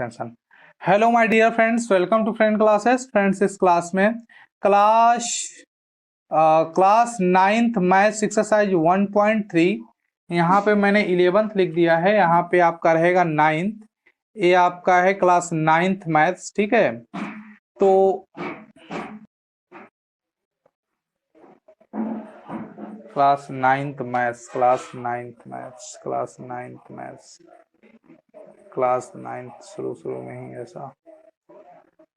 Expansion. Hello my dear friends, welcome to friend classes. Friends, इस class में class 9th maths exercise 1.3, यहाँ पे मैंने 11th लिख दिया है, यहाँ पे आपका रहेगा 9th। ये आपका है क्लास 9th मैथ्स, ठीक है। तो class 9th maths, class 9th maths, class 9th maths, class 9th शुरू में ही ऐसा,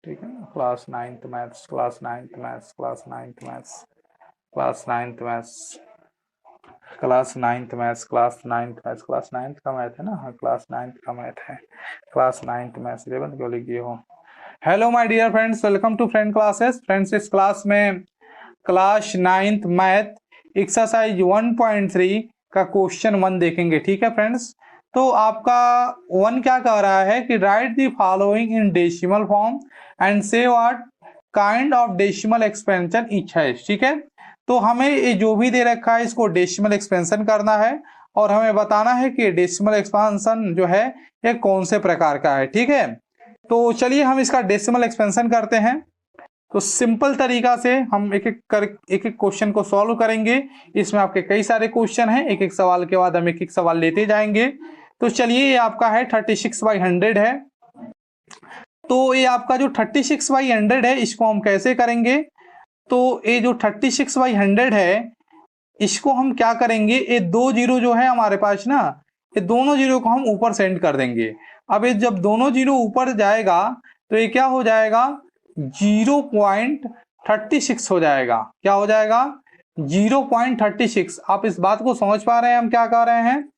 ठीक है ना। Class 9th maths, class 9th maths, class 9th maths, class 9th maths, class 9th maths, class 9th maths, class 9th का math है ना, हाँ क्लास 9th का मैथ है, क्लास 9th मैथ्स 11th क्यों लिख दिए हो। Hello my dear friends, welcome to friend classes. Friends, इस क्लास में क्लास 9th मैथ एक्सरसाइज 1.3 का क्वेश्चन 1 देखेंगे, ठीक है फ्रेंड्स। तो आपका 1 क्या कह रहा है कि write the following in decimal form and say what kind of decimal expansion each है, ठीक है। तो हमें ये जो भी दे रखा है इसको डेसिमल एक्सपेंशन करना है और हमें बताना है कि डेसिमल एक्सपेंशन जो है ये कौन से प्रकार का है, ठीक है। तो चलिए हम इसका डेसिमल एक्सपेंशन करते हैं। तो सिंपल तरीका से हम एक एक क्वेश्चन को सॉल्व करेंगे। इसमें आपके कई सारे क्वेश्चन हैं, एक एक सवाल के बाद हम एक एक सवाल लेते जाएंगे। तो चलिए, ये आपका है 36/100 है। तो ये आपका जो 36/100 है इसको हम कैसे करेंगे। तो ये जो 36/100 है इसको हम क्या करेंगे, ये 2 जीरो जो है हमारे पास ना, ये दोनों जीरो को हम ऊपर सेंड कर देंगे। अब ये जब दोनों जीरो ऊपर जाएगा तो ये क्या हो जाएगा, 0.36 हो जाएगा। क्या हो जाएगा, 0.36। आप इस बात को समझ पा रहे हैं हम क्या कह रहे हैं।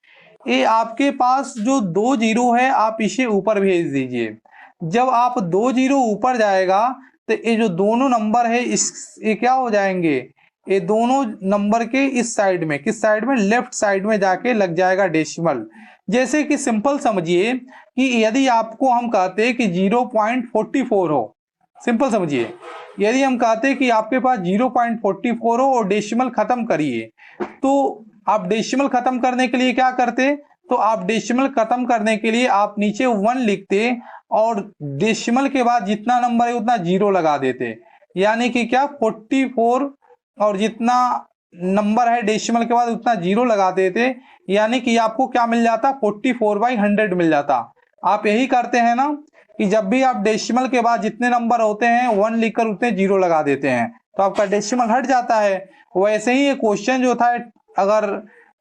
ये आपके पास जो 2 जीरो है आप इसे ऊपर भेज दीजिए। जब आप 2 जीरो ऊपर जाएगा तो ये जो दोनों नंबर है ये क्या हो जाएंगे, ये दोनों नंबर के इस साइड में, किस साइड में, लेफ्ट साइड में जाके लग जाएगा डेसिमल। जैसे कि सिंपल समझिए कि यदि आपको हम कहते हैं कि 0.44 हो, सिंपल समझिए, यदि हम कहते हैं कि आपके पास 0.44 हो और डेसिमल खत्म करिए, तो आप डेसिमल खत्म करने के लिए क्या करते, तो आप डेसिमल खत्म करने के लिए आप नीचे 1 लिखते और डेसिमल के बाद जितना नंबर है उतना जीरो लगा देते, यानी कि क्या 44 और जितना नंबर है डेसिमल के बाद उतना जीरो लगा देते, यानी कि आपको क्या मिल जाता, 44/100 मिल जाता। आप यही करते हैं ना कि जब भी आप डेसिमल के बाद जितने नंबर होते हैं 1 लिखकर उतने जीरो लगा देते हैं तो आपका डेसिमल हट जाता है। वैसे ही ये क्वेश्चन जो था, अगर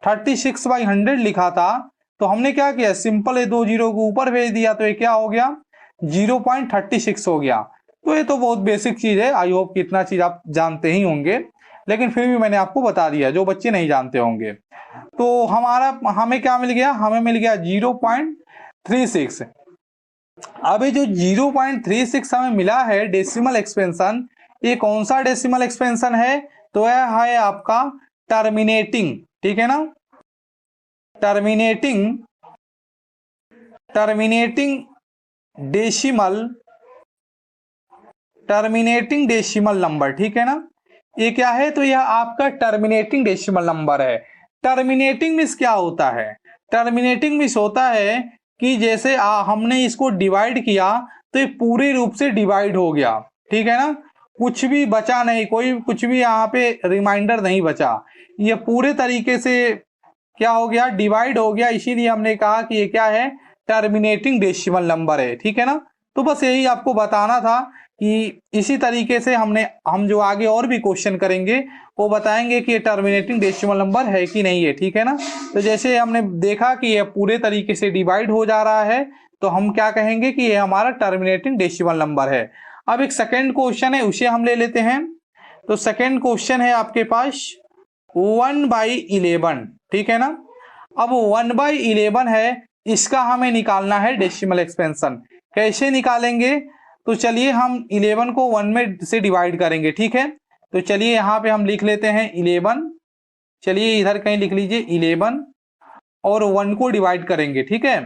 36/100 लिखा था तो हमने क्या किया, सिंपल ये 2 जीरो को ऊपर भेज दिया तो ये क्या हो गया, 0.36 हो गया। तो ये तो बहुत बेसिक चीज है, आई होप कि इतना चीज आप जानते ही होंगे, लेकिन फिर भी मैंने आपको बता दिया जो बच्चे नहीं जानते होंगे। तो हमें क्या मिल गया, हमें मिल गया 0.36। अब ये जो 0.36 हमें मिला है डेसिमल एक्सपेंशन, ये कौन सा डेसिमल एक्सपेंशन है, तो यह है आपका टर्मिनेटिंग, ठीक है ना। टर्मिनेटिंग डेसिमल नंबर, ठीक है ना। ये क्या है, तो यह आपका टर्मिनेटिंग डेसिमल नंबर है। टर्मिनेटिंग मीन्स क्या होता है, टर्मिनेटिंग मीन्स होता है कि जैसे हमने इसको डिवाइड किया तो ये पूरे रूप से डिवाइड हो गया, ठीक है ना, कुछ भी बचा नहीं, कोई कुछ भी यहाँ पे रिमाइंडर नहीं बचा, ये पूरे तरीके से क्या हो गया, डिवाइड हो गया। इसीलिए हमने कहा कि ये क्या है, टर्मिनेटिंग डेसिमल नंबर है, ठीक है ना। तो बस यही आपको बताना था कि इसी तरीके से हम जो आगे और भी क्वेश्चन करेंगे वो बताएंगे कि ये टर्मिनेटिंग डेसिमल नंबर है कि नहीं है, ठीक है ना। तो जैसे हमने देखा कि ये पूरे तरीके से डिवाइड हो जा रहा है तो हम क्या कहेंगे कि ये हमारा टर्मिनेटिंग डेसिमल नंबर है। अब एक सेकेंड क्वेश्चन है, उसे हम ले लेते हैं। तो सेकेंड क्वेश्चन है आपके पास 1/11, ठीक है ना। अब 1/11 है, इसका हमें निकालना है डेसिमल एक्सपेंशन। कैसे निकालेंगे, तो चलिए हम 11 को 1 में से डिवाइड करेंगे, ठीक है। तो चलिए यहाँ पे हम लिख लेते हैं 11, चलिए इधर कहीं लिख लीजिए 11 और 1 को डिवाइड करेंगे, ठीक है।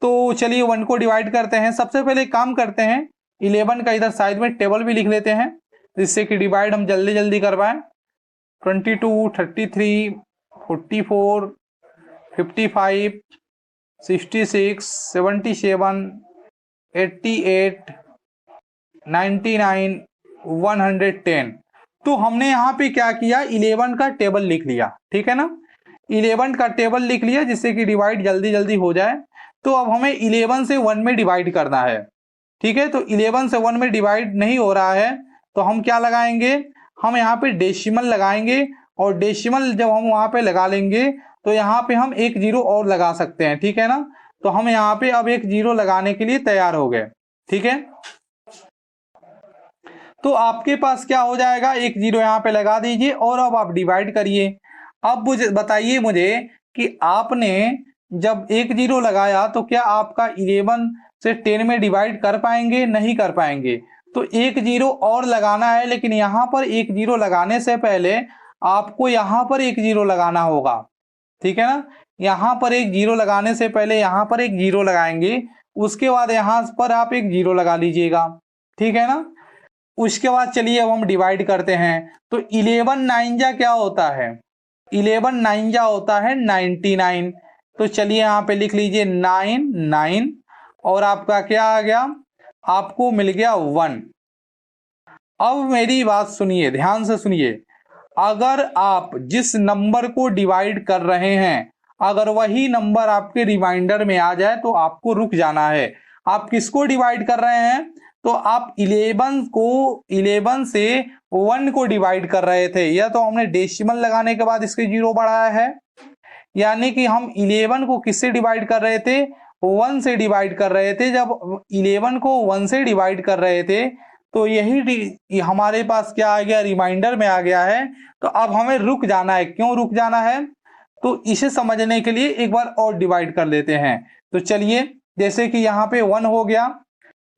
तो चलिए 1 को डिवाइड करते हैं। सबसे पहले काम करते हैं, 11 का इधर साइड में टेबल भी लिख लेते हैं जिससे कि डिवाइड हम जल्दी जल्दी कर पाए। 22, 33, 44, 55, 66, 77, 88, 99, 110। तो हमने यहाँ पे क्या किया, 11 का टेबल लिख लिया, ठीक है ना। 11 का टेबल लिख लिया जिससे कि डिवाइड जल्दी जल्दी हो जाए। तो अब हमें 11 से 1 में डिवाइड करना है, ठीक है। तो 11 से 1 में डिवाइड नहीं हो रहा है तो हम क्या लगाएंगे, हम यहाँ पे डेसिमल लगाएंगे। और डेसिमल जब हम वहां पे लगा लेंगे तो यहाँ पे हम एक जीरो और लगा सकते हैं, ठीक है ना। तो हम यहाँ पे अब एक जीरो लगाने के लिए तैयार हो गए, ठीक है। तो आपके पास क्या हो जाएगा, एक जीरो यहाँ पे लगा दीजिए और अब आप डिवाइड करिए। अब मुझे बताइए मुझे कि आपने जब एक जीरो लगाया तो क्या आपका 11 से 10 में डिवाइड कर पाएंगे, नहीं कर पाएंगे। तो एक जीरो और लगाना है, लेकिन यहाँ पर एक जीरो लगाने से पहले आपको यहाँ पर एक जीरो लगाना होगा, ठीक है ना। यहाँ पर एक जीरो लगाने से पहले यहाँ पर एक जीरो लगाएंगे, उसके बाद यहाँ पर आप एक जीरो लगा लीजिएगा, ठीक है ना। उसके बाद चलिए अब हम डिवाइड करते हैं। तो 11 9 जा क्या होता है, 11 9 जा होता है 99। तो चलिए यहाँ पे लिख लीजिए 9 9 और आपका क्या आ गया, आपको मिल गया 1। अब मेरी बात सुनिए, ध्यान से सुनिए। अगर आप जिस नंबर को डिवाइड कर रहे हैं अगर वही नंबर आपके रिमाइंडर में आ जाए तो आपको रुक जाना है। आप किसको डिवाइड कर रहे हैं, तो आप 11 से 1 को डिवाइड कर रहे थे। या तो हमने डेसिमल लगाने के बाद इसके जीरो बढ़ाया है, यानी कि हम 11 को किससे डिवाइड कर रहे थे, 1 से डिवाइड कर रहे थे। जब 11 को 1 से डिवाइड कर रहे थे तो यही हमारे पास क्या आ गया, रिमाइंडर में आ गया है। तो अब हमें रुक जाना है। क्यों रुक जाना है, तो इसे समझने के लिए एक बार और डिवाइड कर लेते हैं। तो चलिए, जैसे कि यहाँ पे 1 हो गया,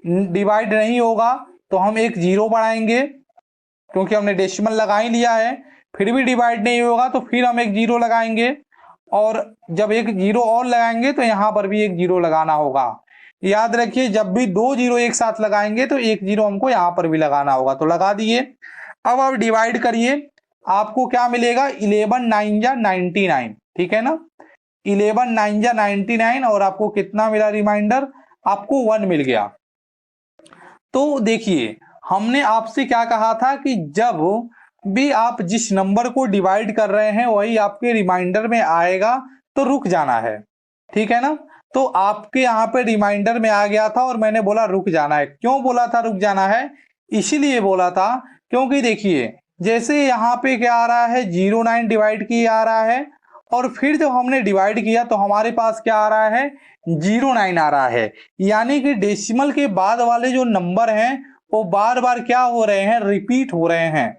डिवाइड नहीं होगा तो हम एक जीरो बढ़ाएंगे क्योंकि हमने डेसिमल लगा ही लिया है। फिर भी डिवाइड नहीं होगा तो फिर हम एक जीरो लगाएंगे और जब एक जीरो और लगाएंगे तो यहाँ पर भी एक जीरो लगाना होगा। याद रखिए, जब भी दो जीरो एक साथ लगाएंगे तो एक जीरो हमको यहाँ पर भी लगाना होगा। तो लगा दिए। अब आप डिवाइड करिए, आपको क्या मिलेगा, 11 9 जा 99, ठीक है ना। 11 9 जा 99 और आपको कितना मिला रिमाइंडर, आपको 1 मिल गया। तो देखिए, हमने आपसे क्या कहा था कि जब भी आप जिस नंबर को डिवाइड कर रहे हैं वही आपके रिमाइंडर में आएगा तो रुक जाना है, ठीक है ना। तो आपके यहाँ पे रिमाइंडर में आ गया था और मैंने बोला रुक जाना है। क्यों बोला था रुक जाना है, इसीलिए बोला था क्योंकि देखिए, जैसे यहाँ पे क्या आ रहा है, 09 डिवाइड किया आ रहा है और फिर जब हमने डिवाइड किया तो हमारे पास क्या आ रहा है, 09 आ रहा है। यानी कि डेसिमल के बाद वाले जो नंबर हैं वो बार बार क्या हो रहे हैं, रिपीट हो रहे हैं।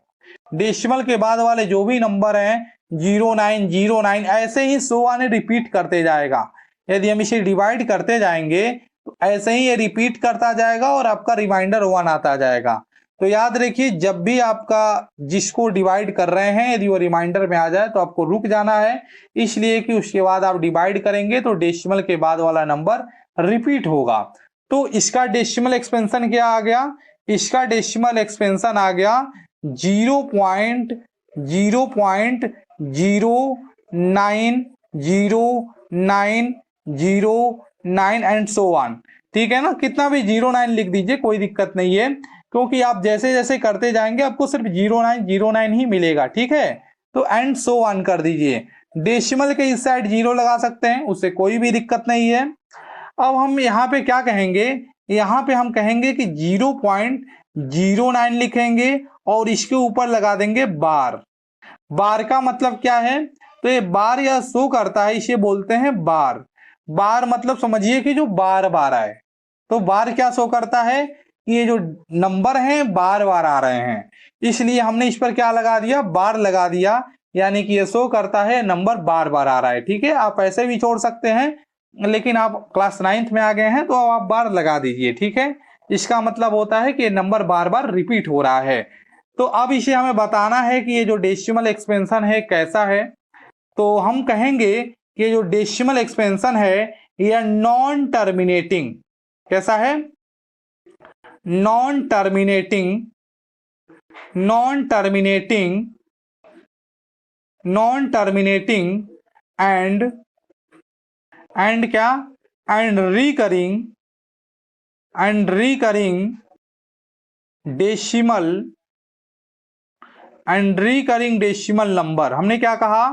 डेसिमल के बाद वाले जो भी नंबर हैं 09 09 ऐसे ही 100 आने रिपीट करते जाएगा। यदि हम इसे डिवाइड करते जाएंगे तो ऐसे ही ये रिपीट करता जाएगा और आपका रिमाइंडर 1 आता जाएगा। तो याद रखिए, जब भी आपका जिसको डिवाइड कर रहे हैं यदि वो रिमाइंडर में आ जाए तो आपको रुक जाना है, इसलिए कि उसके बाद आप डिवाइड करेंगे तो डेसिमल के बाद वाला नंबर रिपीट होगा। तो इसका डेसिमल एक्सपेंशन क्या आ गया, इसका डेसिमल एक्सपेंशन आ गया 0.0.090909 एंड सो ऑन, ठीक है ना। कितना भी 09 लिख दीजिए, कोई दिक्कत नहीं है, क्योंकि आप जैसे जैसे करते जाएंगे आपको सिर्फ 0909 ही मिलेगा, ठीक है। तो एंड सो ऑन कर दीजिए। डेसिमल के इस साइड जीरो लगा सकते हैं, उससे कोई भी दिक्कत नहीं है। अब हम यहाँ पे क्या कहेंगे, यहाँ पे हम कहेंगे कि 0.09 लिखेंगे और इसके ऊपर लगा देंगे बार। बार का मतलब क्या है, तो ये बार या शो करता है, इसे बोलते हैं बार। बार मतलब समझिए कि जो बार बार आए। तो बार क्या शो करता है, ये जो नंबर हैं बार बार आ रहे हैं, इसलिए हमने इस पर क्या लगा दिया, बार लगा दिया। यानी कि ये शो करता है नंबर बार बार आ रहा है, ठीक है। आप ऐसे भी छोड़ सकते हैं, लेकिन आप क्लास 9th में आ गए हैं तो अब आप बार लगा दीजिए, ठीक है। इसका मतलब होता है कि नंबर बार बार रिपीट हो रहा है। तो अब इसे हमें बताना है कि ये जो डेसिमल एक्सपेंशन है कैसा है। तो हम कहेंगे कि ये जो डेसिमल एक्सपेंशन है यह नॉन टर्मिनेटिंग, कैसा है, non terminating, non terminating, non terminating and क्या, and recurring, and recurring decimal number. हमने क्या कहा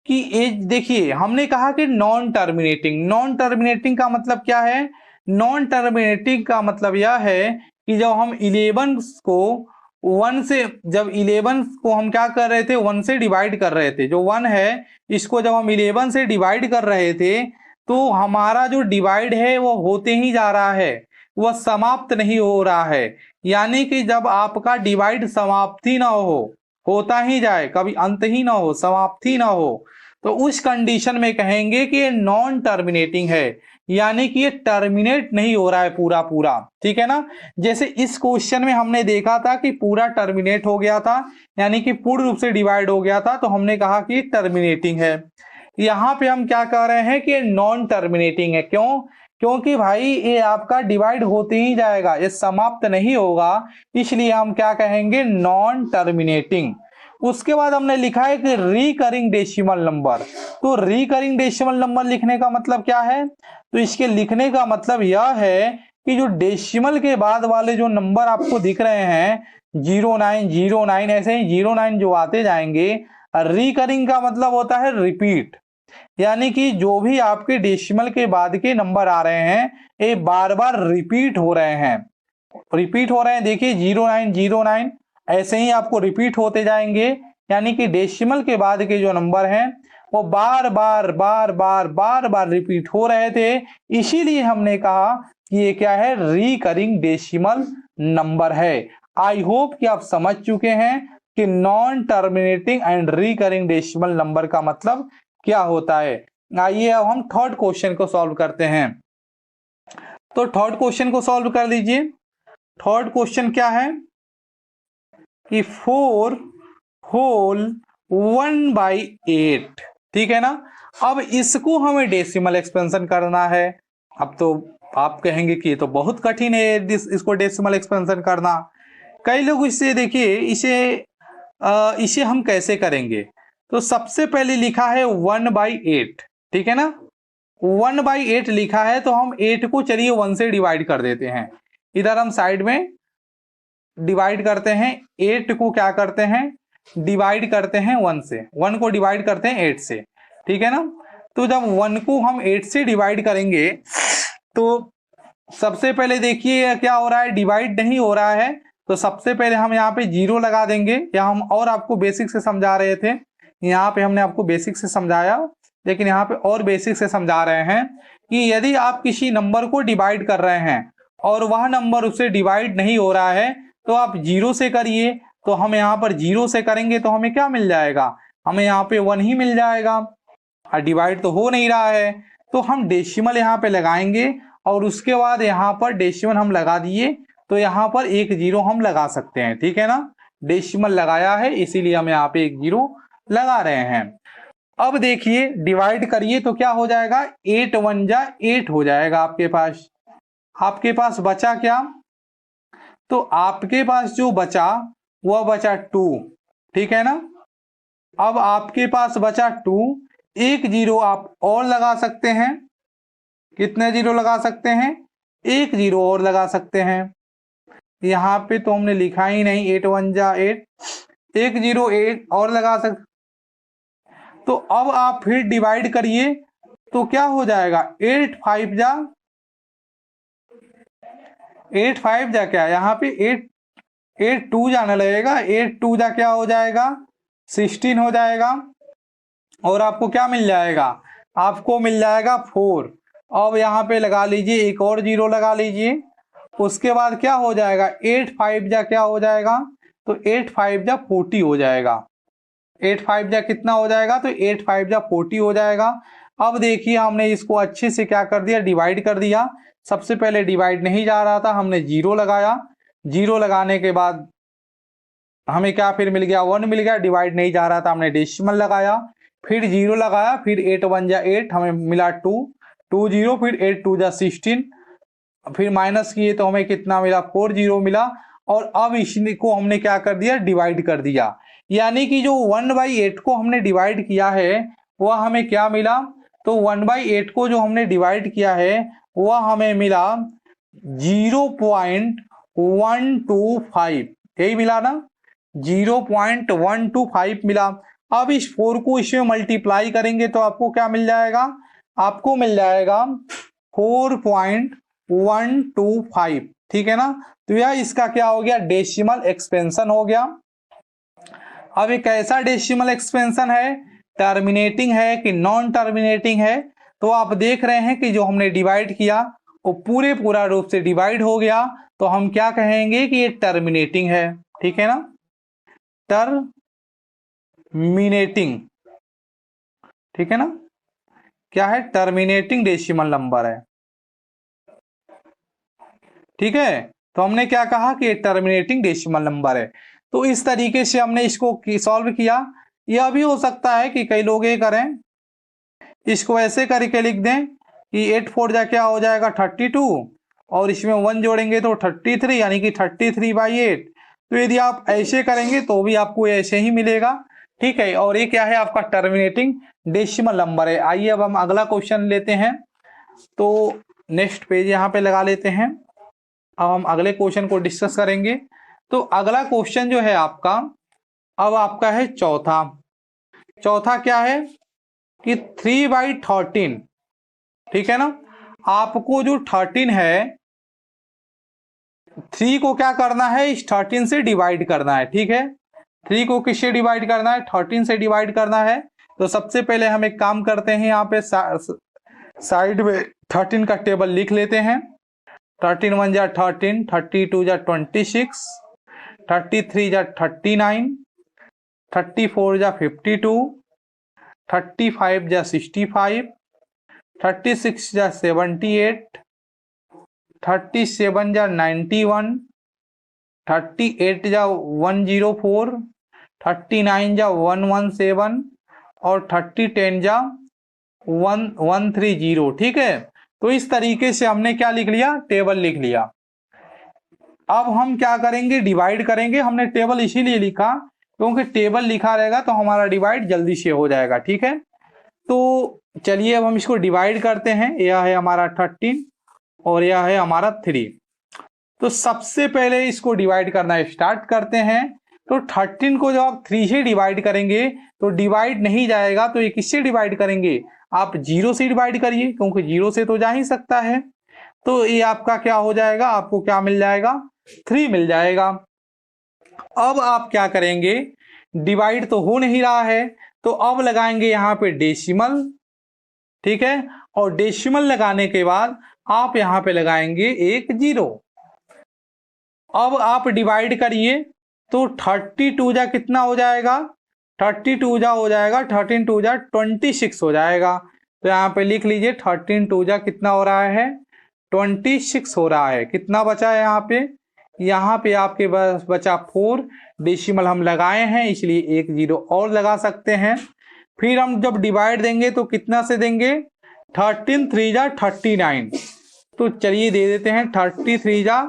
कि एज, देखिए हमने कहा कि नॉन टर्मिनेटिंग का मतलब क्या है? नॉन टर्मिनेटिंग का मतलब यह है कि जब हम 11 को 1 से, जब 11 को हम क्या कर रहे थे, 1 से डिवाइड कर रहे थे, जो 1 है इसको जब हम 11 से डिवाइड कर रहे थे तो हमारा जो डिवाइड है वो होते ही जा रहा है, वह समाप्त नहीं हो रहा है। यानी कि जब आपका डिवाइड समाप्त ही ना हो, होता ही जाए, कभी अंत ही ना हो, समाप्त ही ना हो, तो उस कंडीशन में कहेंगे कि ये नॉन टर्मिनेटिंग है, यानी कि ये टर्मिनेट नहीं हो रहा है पूरा पूरा। ठीक है ना? जैसे इस क्वेश्चन में हमने देखा था कि पूरा टर्मिनेट हो गया था, यानी कि पूर्ण रूप से डिवाइड हो गया था, तो हमने कहा कि टर्मिनेटिंग है। यहाँ पे हम क्या कह रहे हैं कि नॉन टर्मिनेटिंग है। क्यों? क्योंकि भाई ये आपका डिवाइड होते ही जाएगा, ये समाप्त नहीं होगा, इसलिए हम क्या कहेंगे? Non terminating. उसके बाद हमने लिखा है कि रिकरिंग डेसिमल नंबर। तो रिकरिंग डेसिमल नंबर लिखने का मतलब क्या है? तो इसके लिखने का मतलब यह है कि जो डेसिमल के बाद वाले जो नंबर आपको दिख रहे हैं 0909, ऐसे ही 09 जो आते जाएंगे, रिकरिंग का मतलब होता है रिपीट, यानी कि जो भी आपके डेसिमल के बाद के नंबर आ रहे हैं ये बार बार रिपीट हो रहे हैं। देखिए 0909 ऐसे ही आपको रिपीट होते जाएंगे, यानी कि डेसिमल के बाद के जो नंबर हैं वो बार बार रिपीट हो रहे थे, इसीलिए हमने कहा कि ये क्या है? रिकरिंग डेसिमल नंबर है। आई होप कि आप समझ चुके हैं कि non terminating and recurring decimal number का मतलब क्या होता है। आइए अब हम थर्ड क्वेश्चन को सॉल्व करते हैं। तो थर्ड क्वेश्चन को सॉल्व कर लीजिए। थर्ड क्वेश्चन क्या है कि 4 होल 1/8। ठीक है ना? अब इसको हमें डेसिमल एक्सपेंशन करना है। अब तो आप कहेंगे कि ये तो बहुत कठिन है इसको डेसिमल एक्सपेंशन करना। कई लोग इसे, देखिए इसे हम कैसे करेंगे? तो सबसे पहले लिखा है 1/8। ठीक है ना? 1/8 लिखा है तो हम 8 को चलिए 1 से डिवाइड कर देते हैं। इधर हम साइड में डिवाइड करते हैं, 8 को क्या करते हैं? डिवाइड करते हैं 1 से, 1 को डिवाइड करते हैं 8 से। ठीक है ना? तो जब 1 को हम 8 से डिवाइड करेंगे तो सबसे पहले देखिए क्या हो रहा है? डिवाइड नहीं हो रहा है, तो सबसे पहले हम यहाँ पे 0 लगा देंगे। या हम और आपको बेसिक से समझा रहे थे, यहाँ पे हमने आपको बेसिक से समझाया, लेकिन यहाँ पे और बेसिक से समझा रहे हैं कि यदि आप किसी नंबर को डिवाइड कर रहे हैं और वह नंबर उससे डिवाइड नहीं हो रहा है तो आप 0 से करिए। तो हम यहाँ पर 0 से करेंगे तो हमें क्या मिल जाएगा? हमें यहाँ पे 1 ही मिल जाएगा, और डिवाइड तो हो नहीं रहा है। तो हम डेसिमल यहाँ पे लगाएंगे और उसके बाद यहाँ पर डेसिमल हम लगा दिए, तो यहाँ पर एक 0 हम लगा सकते हैं। ठीक है ना? डेसिमल लगाया है इसीलिए हम यहाँ पे एक 0 लगा रहे हैं। अब देखिए डिवाइड करिए तो क्या हो जाएगा? 8 1 जा 8 हो जाएगा आपके पास बचा क्या? तो आपके पास जो बचा वह बचा 2। ठीक है ना? अब आपके पास बचा 2, एक 0 आप और लगा सकते हैं। कितने 0 लगा सकते हैं? एक 0 और लगा सकते हैं। यहाँ पे तो हमने लिखा ही नहीं, 8 1 जा 8, एक 0 8 और लगा सकते। तो अब आप फिर डिवाइड करिए तो क्या हो जाएगा? 8 5 जा क्या, यहाँ पे 8 2 जाना लगेगा, 8 2 जा क्या हो जाएगा? 16 हो जाएगा। और आपको क्या मिल जाएगा? आपको मिल जाएगा 4। अब यहाँ पे लगा लीजिए, एक और 0 लगा लीजिए। उसके बाद क्या हो जाएगा? 8 5 जा क्या हो जाएगा? तो 8 5 जा 40 हो जाएगा। 8 5 जा कितना हो जाएगा? तो 8 5 जा 40 हो जाएगा। अब देखिए हमने इसको अच्छे से क्या कर दिया? डिवाइड कर दिया। सबसे पहले डिवाइड नहीं जा रहा था, हमने 0 लगाया। 0 लगाने के बाद हमें क्या फिर मिल गया? 1 मिल गया। डिवाइड नहीं जा रहा था, हमने डेसिमल लगाया, फिर 0 लगाया, फिर 8 1 जा 8, हमें मिला 2 2 0, फिर 8 2 जा 16, फिर माइनस किए तो हमें कितना मिला? 4 0 मिला। और अब इसको हमने क्या कर दिया? डिवाइड कर दिया। यानी कि जो 1/8 को हमने डिवाइड किया है वह हमें क्या मिला? तो 1/8 को जो हमने डिवाइड किया है वह हमें मिला 0.125, यही मिला ना, 0.125 मिला। अब इस 4 को इसमें मल्टीप्लाई करेंगे तो आपको क्या मिल जाएगा, आपको मिल जाएगा 4.125, ठीक है ना। तो यह इसका क्या हो गया, डेसिमल एक्सपेंशन हो गया। अब एक ऐसा डेसिमल एक्सपेंशन है, टर्मिनेटिंग है कि नॉन टर्मिनेटिंग है, तो आप देख रहे हैं कि जो हमने डिवाइड किया वो पूरा रूप से डिवाइड हो गया, तो हम क्या कहेंगे कि ये टर्मिनेटिंग है, ठीक है ना, टर्मिनेटिंग, ठीक है ना, क्या है, टर्मिनेटिंग डेसिमल नंबर है, ठीक है। तो हमने क्या कहा कि ये टर्मिनेटिंग डेसिमल नंबर है। तो इस तरीके से हमने इसको सॉल्व किया। यह भी हो सकता है कि कई लोग ये करें, इसको ऐसे करके लिख दें कि 8 4 जा क्या हो जाएगा 32, और इसमें 1 जोड़ेंगे तो 33, यानी कि 33/8। तो यदि आप ऐसे करेंगे तो भी आपको ऐसे ही मिलेगा, ठीक है। और ये क्या है, आपका टर्मिनेटिंग डेसिमल नंबर है। आइए अब हम अगला क्वेश्चन लेते हैं। तो नेक्स्ट पेज यहाँ पे लगा लेते हैं। अब हम अगले क्वेश्चन को डिस्कस करेंगे। तो अगला क्वेश्चन जो है आपका, अब आपका है चौथा क्या है कि 3/13, ठीक है ना। आपको जो 13 है, 3 को क्या करना है, इस 13 से डिवाइड करना है, ठीक है। 3 को किससे डिवाइड करना है, 13 से डिवाइड करना है। तो सबसे पहले हम एक काम करते हैं, यहाँ पे साइड में 13 का टेबल लिख लेते हैं। 13 1 जा 13, 32 जा 26, 33 जा 39, 34 जा 52, 35 जा 65, 36 जा 78, 37 जा 91, 38 जा 104, 39 जा 117 और 10 जा 130, ठीक है। तो इस तरीके से हमने क्या लिख लिया, टेबल लिख लिया। अब हम क्या करेंगे, डिवाइड करेंगे। हमने टेबल इसीलिए लिखा क्योंकि टेबल लिखा रहेगा तो हमारा डिवाइड जल्दी से हो जाएगा, ठीक है। तो चलिए अब हम इसको डिवाइड करते हैं। यह है हमारा 13 और यह है हमारा 3। तो सबसे पहले इसको डिवाइड करना स्टार्ट करते हैं। तो 13 को जब आप 3 से डिवाइड करेंगे तो डिवाइड नहीं जाएगा, तो ये किससे डिवाइड करेंगे, आप 0 से डिवाइड करिए, क्योंकि 0 से तो जा ही सकता है। तो ये आपका क्या हो जाएगा, आपको क्या मिल जाएगा, 3 मिल जाएगा। अब आप क्या करेंगे, डिवाइड तो हो नहीं रहा है, तो अब लगाएंगे यहाँ पे डेसिमल, ठीक है। और डेसिमल लगाने के बाद आप यहाँ पे लगाएंगे एक 0। अब आप डिवाइड करिए तो 32 जा कितना हो जाएगा, 32 जा हो जाएगा 13 2 जा 26 हो जाएगा। तो यहाँ पे लिख लीजिए 13 2 जा कितना हो रहा है, 26 हो रहा है। कितना बचा है यहाँ पे आपके पास बचा 4। डेसिमल हम लगाए हैं इसलिए एक 0 और लगा सकते हैं। फिर हम जब डिवाइड देंगे तो कितना से देंगे, 13 3 जा 39। तो चलिए दे देते हैं 33 जा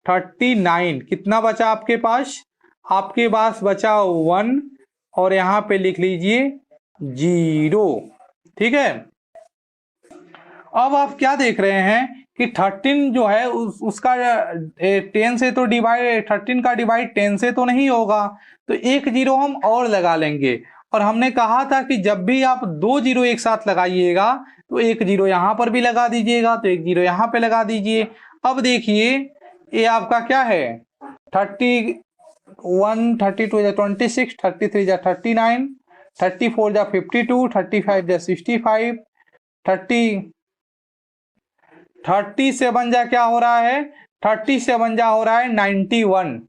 39। कितना बचा आपके पास, आपके पास बचा 1 और यहाँ पे लिख लीजिए 0, ठीक है। अब आप क्या देख रहे हैं कि 13 जो है उसका 10 से तो डिवाइड, 13 का डिवाइड 10 से तो नहीं होगा, तो एक 0 हम और लगा लेंगे। और हमने कहा था कि जब भी आप 2 0 एक साथ लगाइएगा तो एक 0 यहाँ पर भी लगा दीजिएगा, तो एक 0 यहाँ पे लगा दीजिए। अब देखिए ये आपका क्या है, 31 32 जा 26, 33 जा 39, 34 जा 52, 35 जा 65, 37 जा क्या हो रहा है, 37 जा हो रहा है 91।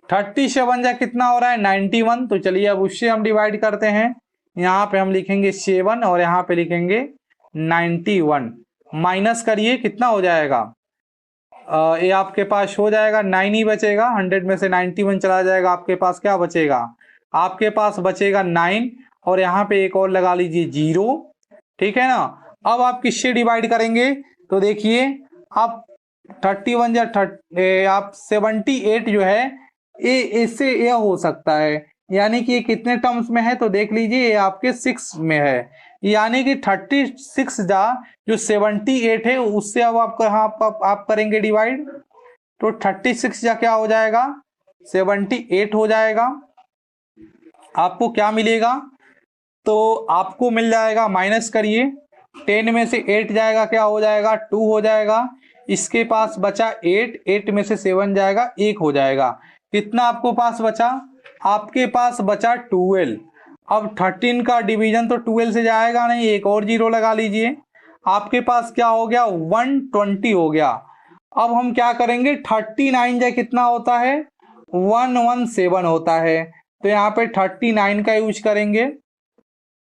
37 जा कितना हो रहा है 91। तो चलिए अब उससे हम डिवाइड करते हैं। यहाँ पे हम लिखेंगे 7 और यहाँ पे लिखेंगे 91। माइनस करिए कितना हो जाएगा, ये आपके पास हो जाएगा 9 ही बचेगा। 100 में से 91 चला जाएगा, आपके पास क्या बचेगा, आपके पास बचेगा 9 और यहाँ पे एक और लगा लीजिए 0, ठीक है ना। अब आप किससे डिवाइड करेंगे, तो देखिए आप 31 या आप 78 जो है ये इससे यह हो सकता है, यानी कि ये कितने टर्म्स में है, तो देख लीजिए ये आपके 6 में है। यानी कि 36 जा जो 78 है उससे अब आप करेंगे डिवाइड, तो 36 जा क्या हो जाएगा 78 हो जाएगा। आपको क्या मिलेगा, तो आपको मिल जाएगा, माइनस करिए, 10 में से 8 जाएगा क्या हो जाएगा 2 हो जाएगा। इसके पास बचा 8, 8 में से 7 जाएगा 1 हो जाएगा। कितना आपको पास बचा, आपके पास बचा 12। अब 13 का डिवीजन तो 12 से जाएगा नहीं, एक और जीरो लगा लीजिए, आपके पास क्या हो गया 120 हो गया। अब हम क्या करेंगे 39 जा कितना होता है 117 होता है, तो यहाँ पे 39 का यूज करेंगे,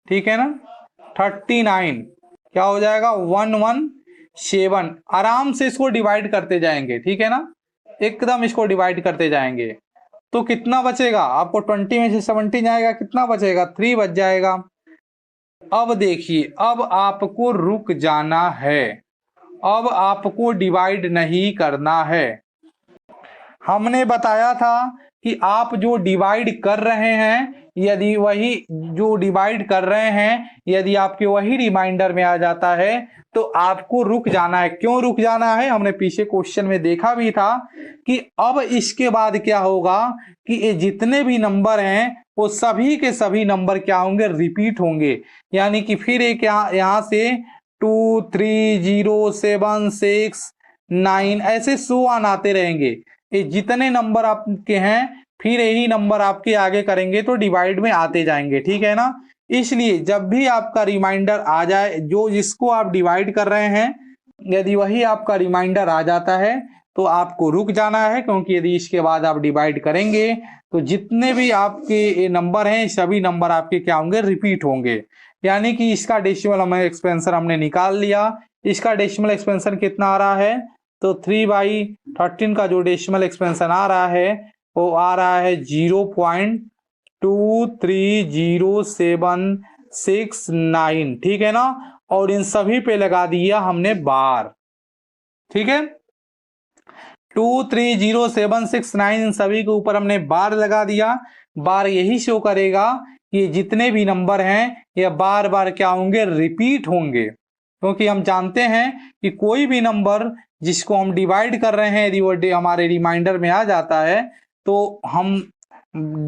ठीक है ना। 39 क्या हो जाएगा 117, आराम से इसको डिवाइड करते जाएंगे, ठीक है ना, एकदम इसको डिवाइड करते जाएंगे। तो कितना बचेगा आपको 20 में से 17 जाएगा, कितना बचेगा 3 बच जाएगा। अब देखिए, अब आपको रुक जाना है, अब आपको डिवाइड नहीं करना है। हमने बताया था कि आप जो डिवाइड कर रहे हैं, यदि वही जो डिवाइड कर रहे हैं यदि आपके वही रिमाइंडर में आ जाता है तो आपको रुक जाना है। क्यों रुक जाना है, हमने पीछे क्वेश्चन में देखा भी था कि अब इसके बाद क्या होगा कि ये जितने भी नंबर हैं वो सभी के सभी नंबर क्या होंगे रिपीट होंगे, यानी कि फिर एक यहाँ से 2 3 0 7 6 9 ऐसे 100 आते रहेंगे। ये जितने नंबर आपके हैं फिर यही नंबर आपके आगे करेंगे तो डिवाइड में आते जाएंगे, ठीक है ना। इसलिए जब भी आपका रिमाइंडर आ जाए, जो जिसको आप डिवाइड कर रहे हैं यदि वही आपका रिमाइंडर आ जाता है तो आपको रुक जाना है, क्योंकि यदि इसके बाद आप डिवाइड करेंगे तो जितने भी आपके नंबर हैं सभी नंबर आपके क्या होंगे रिपीट होंगे। यानी कि इसका डेसिमल हमें एक्सपेंशन हमने निकाल लिया। इसका डेसिमल एक्सपेंशन कितना आ रहा है, तो 3/13 का जो डेसिमल एक्सपेंशन आ रहा है वो आ रहा है 0.230769, ठीक है ना। और इन सभी पे लगा दिया हमने बार, ठीक है, 230769 इन सभी के ऊपर हमने बार लगा दिया। बार यही शो करेगा कि जितने भी नंबर हैं ये बार बार क्या होंगे रिपीट होंगे, क्योंकि हम जानते हैं कि कोई भी नंबर जिसको हम डिवाइड कर रहे हैं यदि वो हमारे रिमाइंडर में आ जाता है तो हम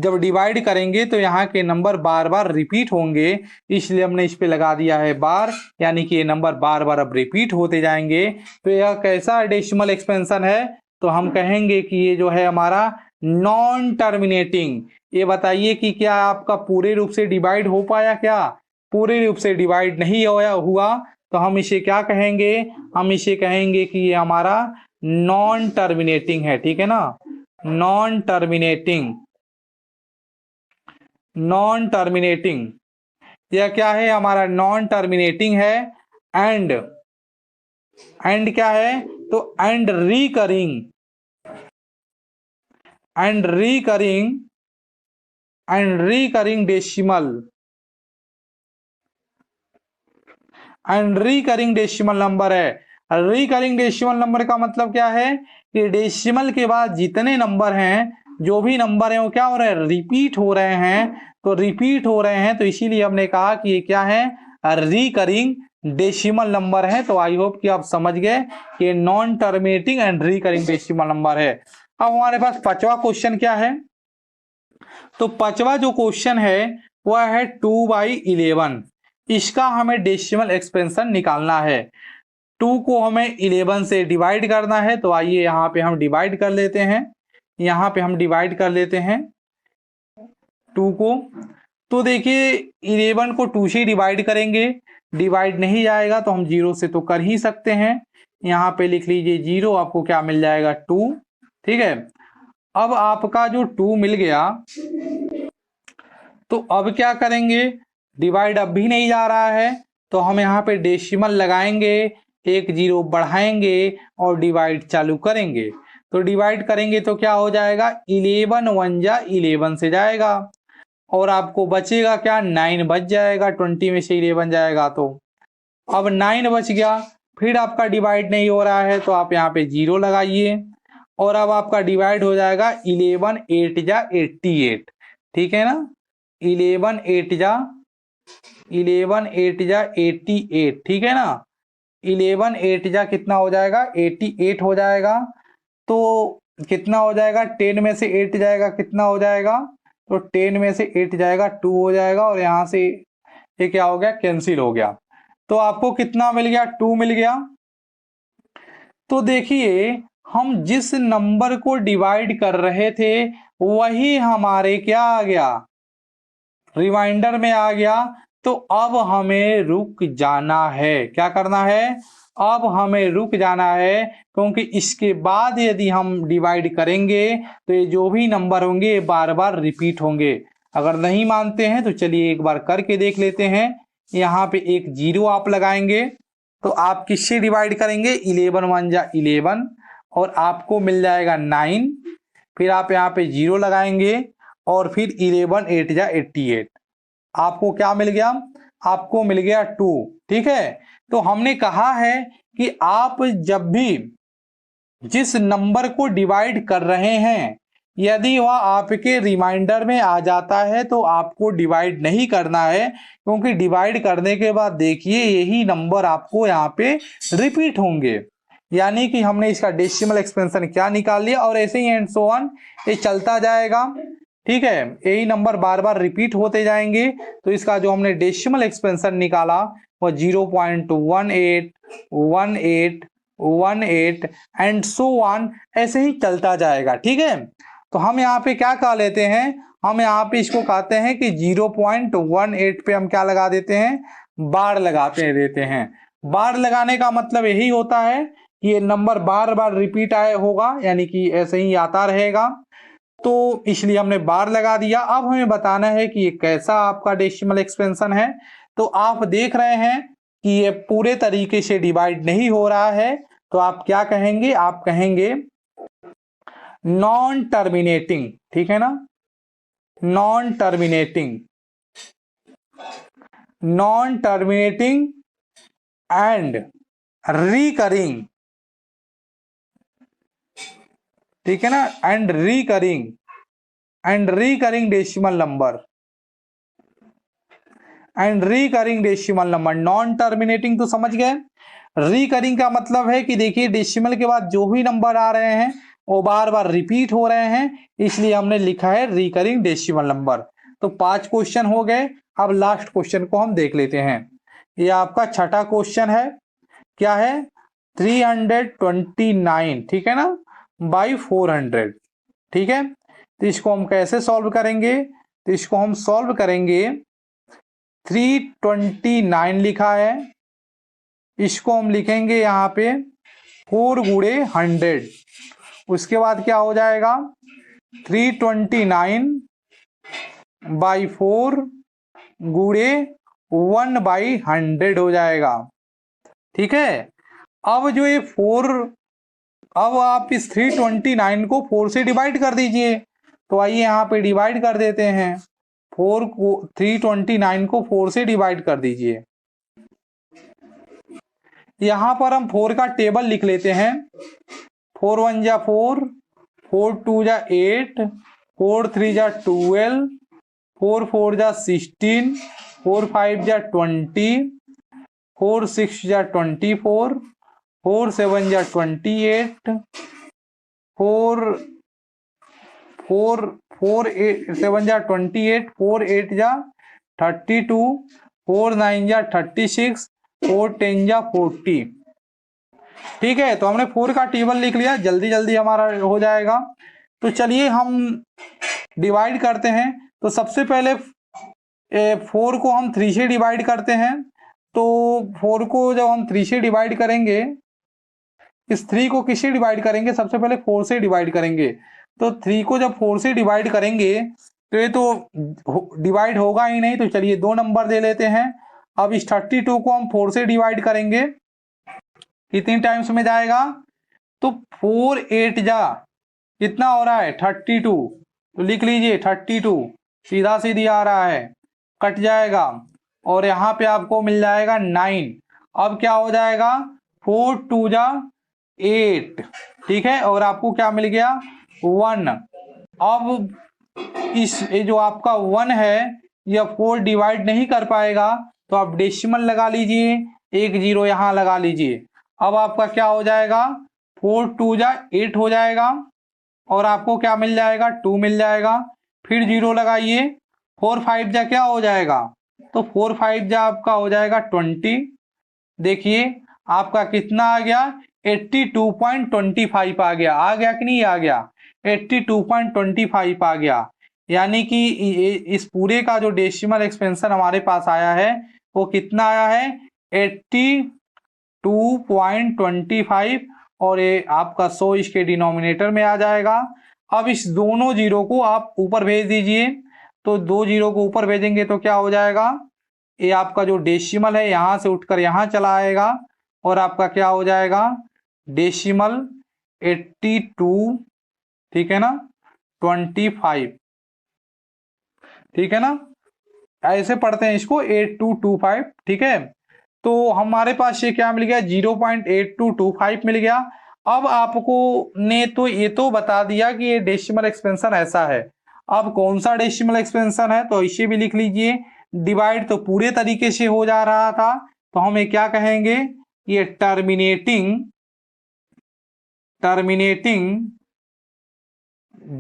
जब डिवाइड करेंगे तो यहाँ के नंबर बार बार रिपीट होंगे, इसलिए हमने इस पे लगा दिया है बार, यानी कि ये नंबर बार बार अब रिपीट होते जाएंगे। तो यह कैसा डेसिमल एक्सपेंशन है, तो हम कहेंगे कि ये जो है हमारा नॉन टर्मिनेटिंग। ये बताइए कि क्या आपका पूरे रूप से डिवाइड हो पाया, क्या पूरे रूप से डिवाइड नहीं हुआ, तो हम इसे क्या कहेंगे, हम इसे कहेंगे कि ये हमारा नॉन टर्मिनेटिंग है, ठीक है ना। नॉन टर्मिनेटिंग, नॉन टर्मिनेटिंग यह क्या है हमारा नॉन टर्मिनेटिंग है। एंड क्या है, तो and recurring, and recurring decimal, and recurring decimal number है। रिकरिंग डेसिमल नंबर का मतलब क्या है कि डेसिमल के बाद जितने नंबर हैं, जो भी नंबर हैं वो क्या हो रहे हैं रिपीट हो रहे हैं, तो रिपीट हो रहे हैं तो इसीलिए हमने कहा कि ये क्या है रिकरिंग डेसिमल नंबर है। तो आई होप कि आप समझ गए कि non terminating and recurring decimal number है। अब हमारे पास पांचवा क्वेश्चन क्या है, तो पांचवा जो क्वेश्चन है वह है 2/11। इसका हमें डेसिमल एक्सपेंशन निकालना है। 2 को हमें 11 से डिवाइड करना है, तो आइए यहाँ पे हम डिवाइड कर लेते हैं, यहाँ पे हम डिवाइड कर लेते हैं 2 को। तो देखिए 11 को 2 से डिवाइड करेंगे, डिवाइड नहीं जाएगा तो हम 0 से तो कर ही सकते हैं, यहाँ पे लिख लीजिए 0, आपको क्या मिल जाएगा 2, ठीक है। अब आपका जो 2 मिल गया तो अब क्या करेंगे, डिवाइड अब भी नहीं जा रहा है तो हम यहाँ पे डेसिमल लगाएंगे, एक 0 बढ़ाएंगे और डिवाइड चालू करेंगे। तो डिवाइड करेंगे तो क्या हो जाएगा 11 1 जा 11 से जाएगा और आपको बचेगा क्या 9 बच जाएगा, 20 में से 11 जाएगा तो अब 9 बच गया। फिर आपका डिवाइड नहीं हो रहा है तो आप यहाँ पे 0 लगाइए और अब आपका डिवाइड हो जाएगा 11 8 जा 88, ठीक है ना। 11 8 जा 11 8 जा 88, ठीक है ना। 11 8 जा कितना हो जाएगा, 88 हो जाएगा। तो कितना हो जाएगा, 10 में से 8 जाएगा, कितना हो जाएगा, तो 10 में से 8 जाएगा 2 हो जाएगा, और यहाँ से ये क्या हो गया, कैंसिल हो गया। तो आपको कितना मिल गया, 2 मिल गया। तो देखिए हम जिस नंबर को डिवाइड कर रहे थे वही हमारे क्या आ गया, रिमाइंडर में आ गया। तो अब हमें रुक जाना है, क्या करना है, अब हमें रुक जाना है, क्योंकि इसके बाद यदि हम डिवाइड करेंगे तो ये जो भी नंबर होंगे ये बार बार रिपीट होंगे। अगर नहीं मानते हैं तो चलिए एक बार करके देख लेते हैं। यहाँ पे एक 0 आप लगाएंगे, तो आप किससे डिवाइड करेंगे, 11 1 जा 11, और आपको मिल जाएगा 9। फिर आप यहाँ पे 0 लगाएंगे और फिर 11 8 जा 88, आपको क्या मिल गया, आपको मिल गया 2, ठीक है। तो हमने कहा है कि आप जब भी जिस नंबर को डिवाइड कर रहे हैं यदि वह आपके रिमाइंडर में आ जाता है तो आपको डिवाइड नहीं करना है, क्योंकि डिवाइड करने के बाद देखिए यही नंबर आपको यहाँ पे रिपीट होंगे। यानी कि हमने इसका डेसिमल एक्सपेंशन क्या निकाल लिया, और ऐसे ही एंड सो ऑन ये चलता जाएगा, ठीक है। यही नंबर बार बार रिपीट होते जाएंगे। तो इसका जो हमने डेसिमल एक्सपेंशन निकाला वो 0.18 18 18 एंड सो ऑन, ऐसे ही चलता जाएगा, ठीक है। तो हम यहाँ पे क्या कह लेते हैं, हम यहाँ पे इसको कहते हैं कि 0.18 पे हम क्या लगा देते हैं, बार लगाते देते हैं। बार लगाने का मतलब यही होता है कि ये नंबर बार बार रिपीट आए होगा, यानी कि ऐसे ही आता रहेगा, तो इसलिए हमने बार लगा दिया। अब हमें बताना है कि ये कैसा आपका डेसिमल एक्सपेंशन है। तो आप देख रहे हैं कि ये पूरे तरीके से डिवाइड नहीं हो रहा है, तो आप क्या कहेंगे, आप कहेंगे नॉन टर्मिनेटिंग, ठीक है ना, non terminating, non terminating and recurring, ठीक है ना, and recurring decimal number, and recurring decimal number. Non terminating तो समझ गए, रिकरिंग का मतलब है कि देखिए डेसिमल के बाद जो भी नंबर आ रहे हैं वो बार बार रिपीट हो रहे हैं, इसलिए हमने लिखा है रिकरिंग डेसिमल नंबर। तो 5 क्वेश्चन हो गए। अब लास्ट क्वेश्चन को हम देख लेते हैं। ये आपका छठा क्वेश्चन है, क्या है, 329, ठीक है ना, बाई 400, ठीक है। तो इसको हम कैसे सॉल्व करेंगे, तो इसको हम सॉल्व करेंगे, 329 लिखा है, इसको हम लिखेंगे यहाँ पे 4 गुणे 100, उसके बाद क्या हो जाएगा, 329 बाई 4 गुणे 1/100 हो जाएगा, ठीक है। अब जो ये 4, अब आप इस 329 को 4 से डिवाइड कर दीजिए। तो आइए यहाँ पे डिवाइड कर देते हैं, 329 को 4 से डिवाइड कर दीजिए। यहां पर हम 4 का टेबल लिख लेते हैं, 4 1 जा 4, 4 2 जा 8, 4 3 जा 12, 4 4 जा 16, 4 5 जा 20, 4 6 जा 24, 4 7 जा 28, 4 8 7 जा 28, 4 8 जा 32, 4 9 जा 36, 4 10 जा 40, ठीक है। तो हमने 4 का टेबल लिख लिया, जल्दी जल्दी हमारा हो जाएगा। तो चलिए हम डिवाइड करते हैं। तो सबसे पहले 4 को हम 3 से डिवाइड करते हैं। तो 4 को जब हम 3 से डिवाइड करेंगे, इस 3 को किससे डिवाइड करेंगे, सबसे पहले 4 से डिवाइड करेंगे। तो 3 को जब 4 से डिवाइड करेंगे तो ये तो डिवाइड होगा ही नहीं, तो चलिए 2 नंबर दे लेते हैं। अब इस 32 को हम 4 से डिवाइड करेंगे, कितनी टाइम्स में जाएगा, तो 4 8 जा कितना हो रहा है, 32, तो लिख लीजिए 32, सीधा सीधी आ रहा है, कट जाएगा, और यहाँ पे आपको मिल जाएगा 9। अब क्या हो जाएगा, 4 2 जा 8, ठीक है, और आपको क्या मिल गया, 1। अब इस ये जो आपका 1 है या 4 डिवाइड नहीं कर पाएगा तो आप डेसिमल लगा लीजिए, एक जीरो यहाँ लगा लीजिए। अब आपका क्या हो जाएगा, 4 2 जा 8 हो जाएगा और आपको क्या मिल जाएगा, 2 मिल जाएगा। फिर जीरो लगाइए, 4 5 जा क्या हो जाएगा, तो 4 5 जा आपका हो जाएगा 20। देखिए आपका कितना आ गया, 82.25 आ गया कि नहीं आ गया, 82.25 आ गया। यानी कि इस पूरे का जो डेसिमल एक्सपेंशन हमारे पास आया है वो कितना आया है, 82.25 और ये आपका 100 इसके डिनोमिनेटर में आ जाएगा। अब इस दोनों जीरो को आप ऊपर भेज दीजिए, तो दो जीरो को ऊपर भेजेंगे तो क्या हो जाएगा, ये आपका जो डेसिमल है यहां से उठकर यहां चला आएगा और आपका क्या हो जाएगा, डेसिमल 82, ठीक है ना, 25, ठीक है ना, ऐसे पढ़ते हैं इसको 8225, ठीक है। तो हमारे पास ये क्या मिल गया, 0.8225 मिल गया। अब आपको ने तो ये तो बता दिया कि ये डेसिमल एक्सपेंशन ऐसा है। अब कौन सा डेसिमल एक्सपेंशन है, तो इसे भी लिख लीजिए। डिवाइड तो पूरे तरीके से हो जा रहा था, तो हम ये क्या कहेंगे, ये टर्मिनेटिंग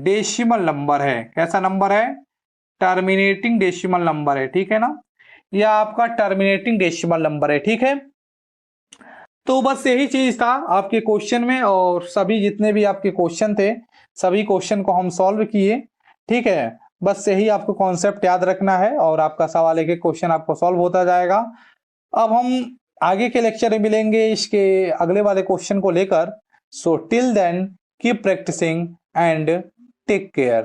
डेसिमल नंबर है। कैसा नंबर है, टर्मिनेटिंग डेसिमल नंबर है, ठीक है ना, यह आपका टर्मिनेटिंग डेसिमल नंबर है, ठीक है। तो बस यही चीज था आपके क्वेश्चन में, और सभी जितने भी आपके क्वेश्चन थे सभी क्वेश्चन को हम सॉल्व किए, ठीक है। बस यही आपको कॉन्सेप्ट याद रखना है और आपका सवाल एक एक क्वेश्चन आपको सॉल्व होता जाएगा। अब हम आगे के लेक्चर में मिलेंगे इसके अगले वाले क्वेश्चन को लेकर। So till then keep practising and take care.